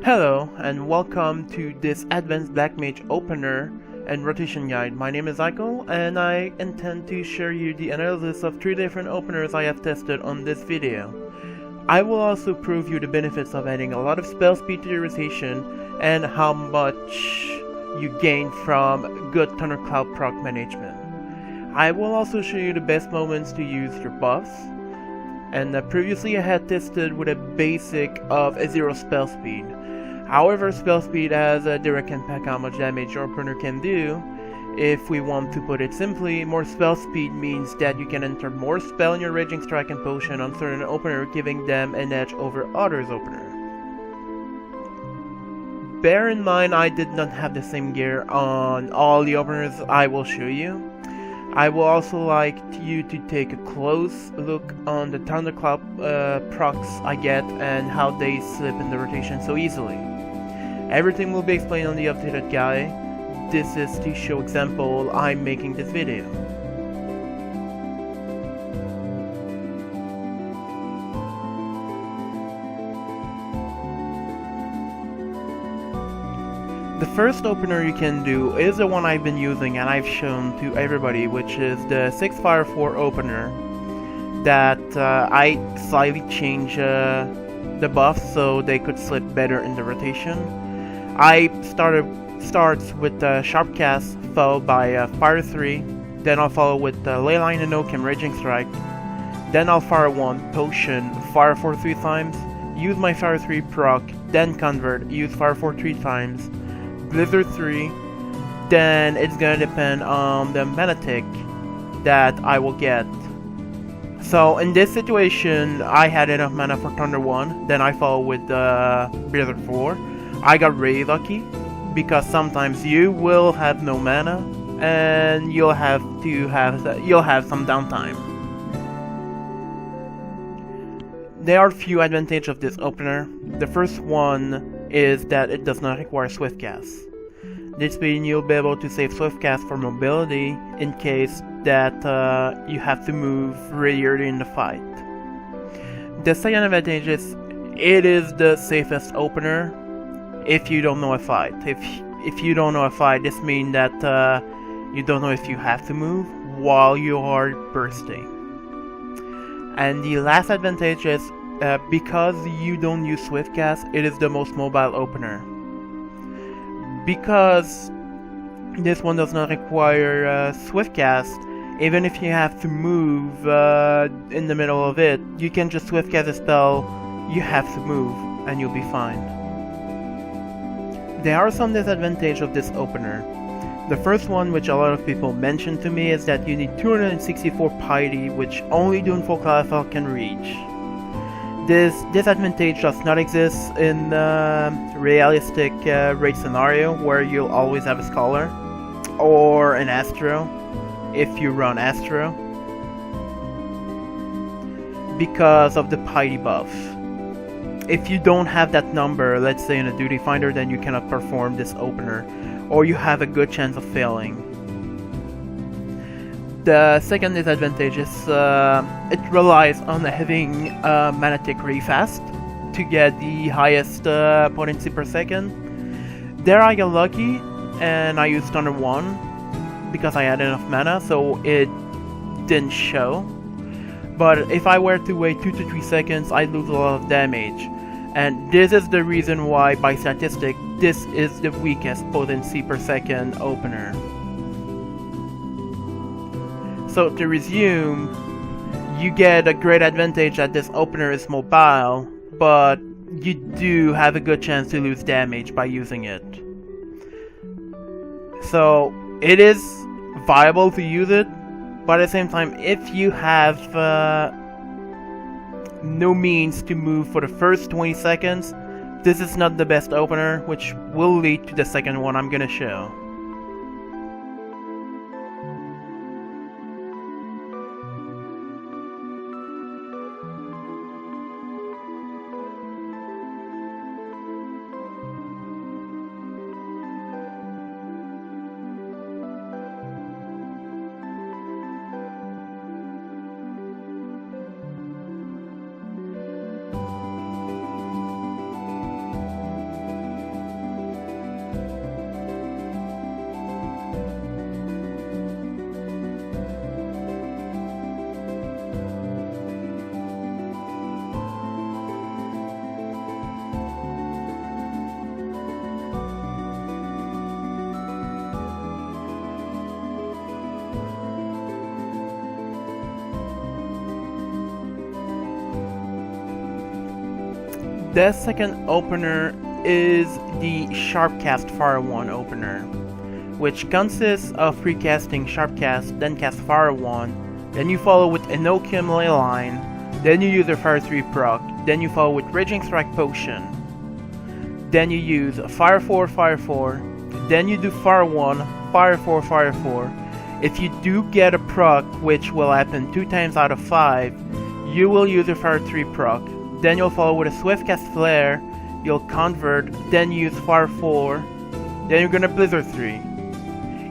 Hello, and welcome to this Advanced Black Mage opener and rotation guide. My name is Aikaal, and I intend to share you the analysis of 3 different openers I have tested on this video. I will also prove you the benefits of adding a lot of spell speed to your rotation and how much you gain from good Thundercloud proc management. I will also show you the best moments to use your buffs. And previously I had tested with a basic of a 0 spell speed. However, spell speed has a direct impact on how much damage your opponent can do. If we want to put it simply, more spell speed means that you can enter more spell in your Raging Strike and Potion on certain opener, giving them an edge over others' opener. Bear in mind I did not have the same gear on all the openers I will show you. I will also like you to take a close look on the Thundercloud procs I get and how they slip in the rotation so easily. Everything will be explained on the updated guide. This is to show example I'm making this video. The first opener you can do is the one I've been using and I've shown to everybody, which is the 6 Fire 4 opener that I slightly changed the buffs so they could slip better in the rotation. I starts with Sharpcast followed by Fire 3, then I'll follow with Leyline and Oak and Raging Strike, then I'll fire 1 Potion, Fire 4 3 times, use my Fire 3 proc, then convert, use Fire 4 3 times, Blizzard 3, then it's gonna depend on the mana tick that I will get. So in this situation, I had enough mana for Thunder 1, then I follow with Blizzard 4. I got really lucky, because sometimes you will have no mana, and you'll have some downtime. There are a few advantages of this opener. The first one is that it does not require swift cast. This means you'll be able to save swift cast for mobility in case that you have to move really early in the fight. The second advantage is it is the safest opener if you don't know a fight. If you don't know a fight, this means that you don't know if you have to move while you are bursting. And the last advantage is because you don't use swift cast, it is the most mobile opener. Because this one does not require swift cast, even if you have to move in the middle of it, you can just swift cast a spell, you have to move, and you'll be fine. There are some disadvantages of this opener. The first one, which a lot of people mentioned to me, is that you need 264 piety, which only Doomful Caliphal can reach. This disadvantage does not exist in the realistic raid scenario, where you'll always have a Scholar, or an Astro, if you run Astro, because of the piety buff. If you don't have that number, let's say in a Duty Finder, then you cannot perform this opener, or you have a good chance of failing. The second disadvantage is it relies on having mana tick really fast to get the highest potency per second. There I got lucky and I used Thunder 1 because I had enough mana, so it didn't show. But if I were to wait 2 to 3 seconds, I'd lose a lot of damage. And this is the reason why, by statistic, this is the weakest potency per second opener. So to resume, you get a great advantage that this opener is mobile, but you do have a good chance to lose damage by using it. So it is viable to use it, but at the same time, if you have no means to move for the first 20 seconds, this is not the best opener, which will lead to the second one I'm gonna show. The second opener is the Sharpcast Fire 1 opener, which consists of precasting Sharpcast, then cast Fire 1, then you follow with Enochium Leyline, then you use your Fire 3 proc, then you follow with Raging Strike Potion, then you use Fire 4, Fire 4, then you do Fire 1, Fire 4, Fire 4. If you do get a proc, which will happen 2 times out of 5, you will use your Fire 3 proc, then you'll follow with a Swift Cast Flare, you'll convert, then use Fire 4, then you're gonna Blizzard 3.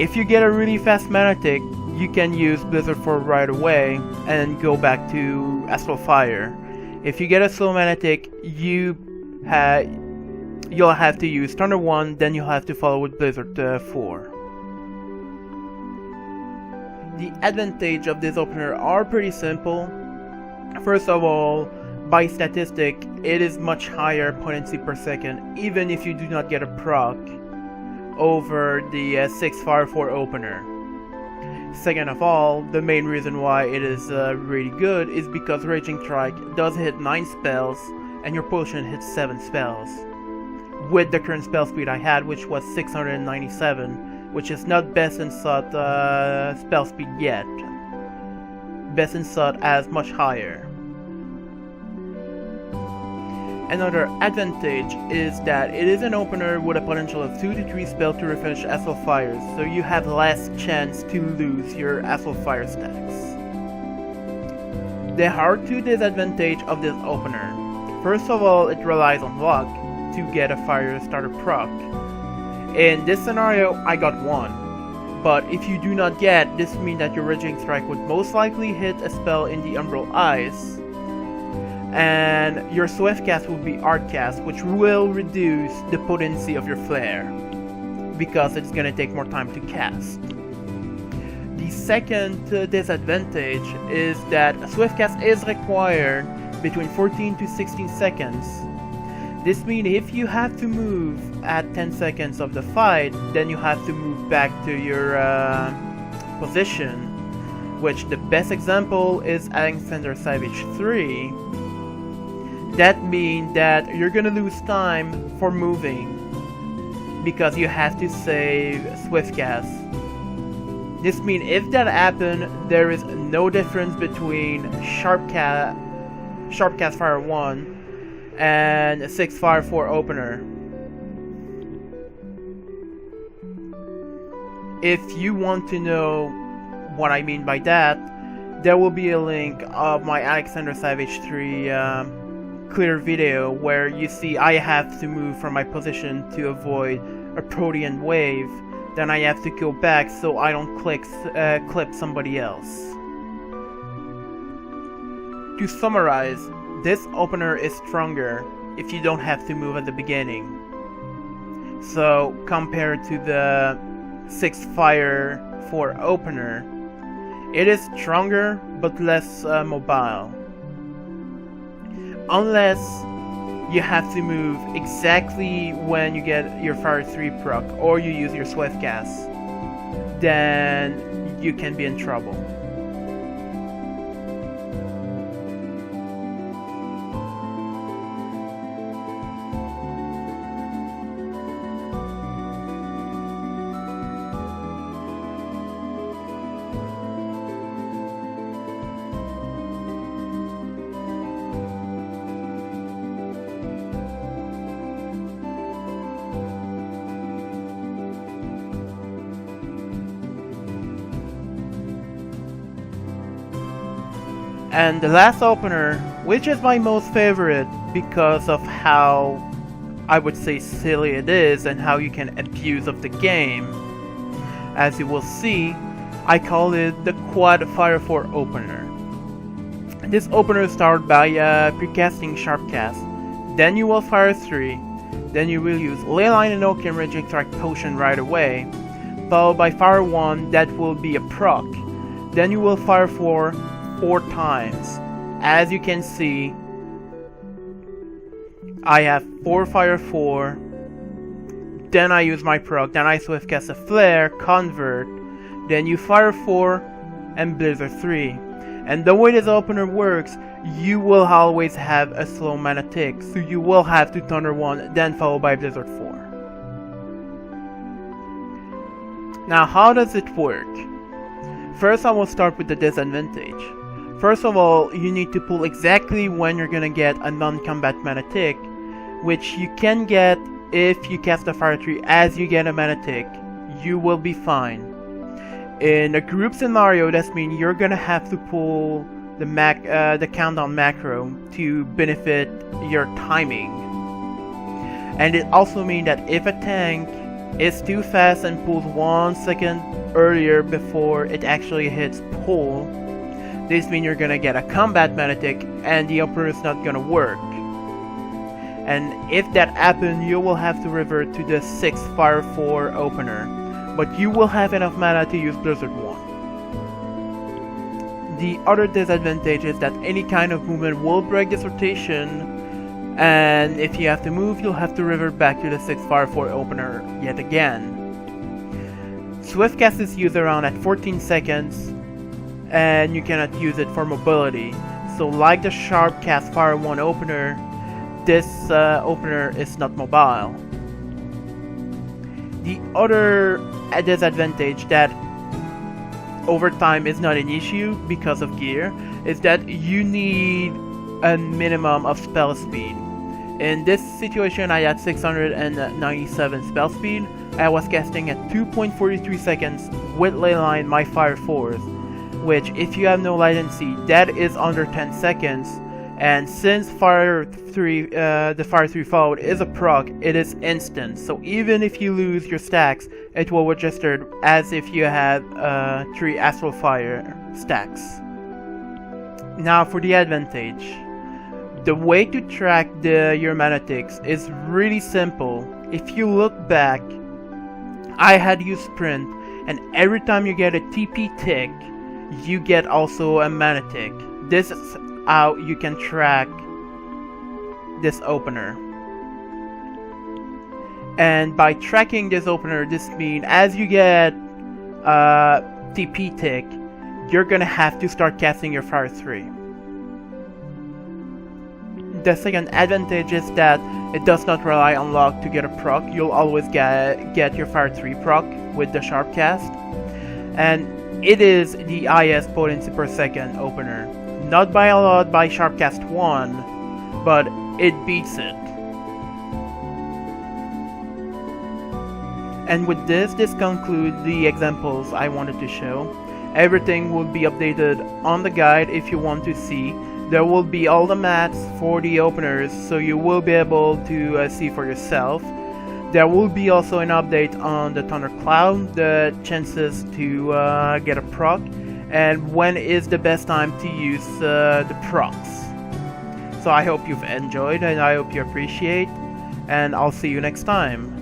If you get a really fast mana tick, you can use Blizzard 4 right away and go back to Astral Fire. If you get a slow mana tick, you'll have to use Thunder 1, then you'll have to follow with Blizzard 4. The advantage of this opener are pretty simple. First of all, by statistic, it is much higher potency per second, even if you do not get a proc over the 6 Fire 4 opener. Second of all, the main reason why it is really good is because Raging Strike does hit 9 spells and your potion hits 7 spells. With the current spell speed I had, which was 697, which is not best in Sot spell speed yet. Best in Sot as much higher. Another advantage is that it is an opener with a potential of 2 to 3 spells to refresh Astral Fires, so you have less chance to lose your Astral Fire stacks. There are 2 disadvantages of this opener. First of all, it relies on luck to get a fire starter proc. In this scenario, I got 1. But if you do not get, this means that your Raging Strike would most likely hit a spell in the Umbral Ice, and your Swift Cast would be Art Cast, which will reduce the potency of your Flare, because it's gonna take more time to cast. The second disadvantage is that a Swift Cast is required between 14 to 16 seconds. This means if you have to move at 10 seconds of the fight, then you have to move back to your position, which the best example is Alexander Savage 3. That means that you're gonna lose time for moving because you have to save Swift Cast. This means if that happens, there is no difference between Sharpcast Fire 1 and 6 Fire 4 opener. If you want to know what I mean by that, there will be a link of my Alexander Savage 3 clear video where you see I have to move from my position to avoid a Protean wave, then I have to go back so I don't clip somebody else. To summarize, this opener is stronger if you don't have to move at the beginning. So compared to the 6 Fire 4 opener, it is stronger but less mobile. Unless you have to move exactly when you get your Fire 3 proc or you use your Swift Cast, then you can be in trouble. And the last opener, which is my most favorite because of how, I would say, silly it is and how you can abuse of the game. As you will see, I call it the Quad Fire 4 opener. This opener starts by precasting Sharpcast, then you will Fire 3, then you will use Leyline and Enochium Raging Strike Potion right away, followed by Fire 1 that will be a proc, then you will Fire 4 times. As you can see, I have 4 Fire 4, then I use my proc, then I Swift Cast a Flare, convert, then you Fire 4 and Blizzard 3. And the way this opener works, you will always have a slow mana tick, so you will have to Thunder 1, then followed by Blizzard 4. Now, how does it work? First, I will start with the disadvantage. First of all, you need to pull exactly when you're gonna get a non-combat mana tick, which you can get if you cast the Fire Tree as you get a mana tick. You will be fine. In a group scenario, that means you're gonna have to pull the countdown macro to benefit your timing. And it also means that if a tank is too fast and pulls 1 second earlier before it actually hits pull, this means you're gonna get a combat mana tick and the opener is not gonna work. And if that happens, you will have to revert to the 6 Fire 4 opener, but you will have enough mana to use Blizzard 1. The other disadvantage is that any kind of movement will break this rotation, and if you have to move, you'll have to revert back to the 6 Fire 4 opener yet again. Swiftcast is used around at 14 seconds, and you cannot use it for mobility. So like the Sharpcast Fire 1 opener, this opener is not mobile. The other disadvantage that over time is not an issue because of gear is that you need a minimum of spell speed. In this situation, I had 697 spell speed. I was casting at 2.43 seconds with Leyline my Fire 4s, which if you have no latency, that is under 10 seconds. And since the Fire 3 followed is a proc, it is instant. So even if you lose your stacks, it will register as if you had 3 Astral Fire stacks. Now for the advantage. The way to track your mana ticks is really simple. If you look back, I had used Sprint, and every time you get a TP tick, you get also a mana tick. This is how you can track this opener. And by tracking this opener, this means as you get a TP tick, you're gonna have to start casting your Fire 3. The second advantage is that it does not rely on luck to get a proc. You'll always get your Fire 3 proc with the Sharpcast. And it is the highest potency per second opener. Not by a lot by Sharpcast 1, but it beats it. And with this concludes the examples I wanted to show. Everything will be updated on the guide if you want to see. There will be all the mats for the openers, so you will be able to see for yourself. There will be also an update on the Thundercloud, the chances to get a proc, and when is the best time to use the procs. So I hope you've enjoyed and I hope you appreciate, and I'll see you next time.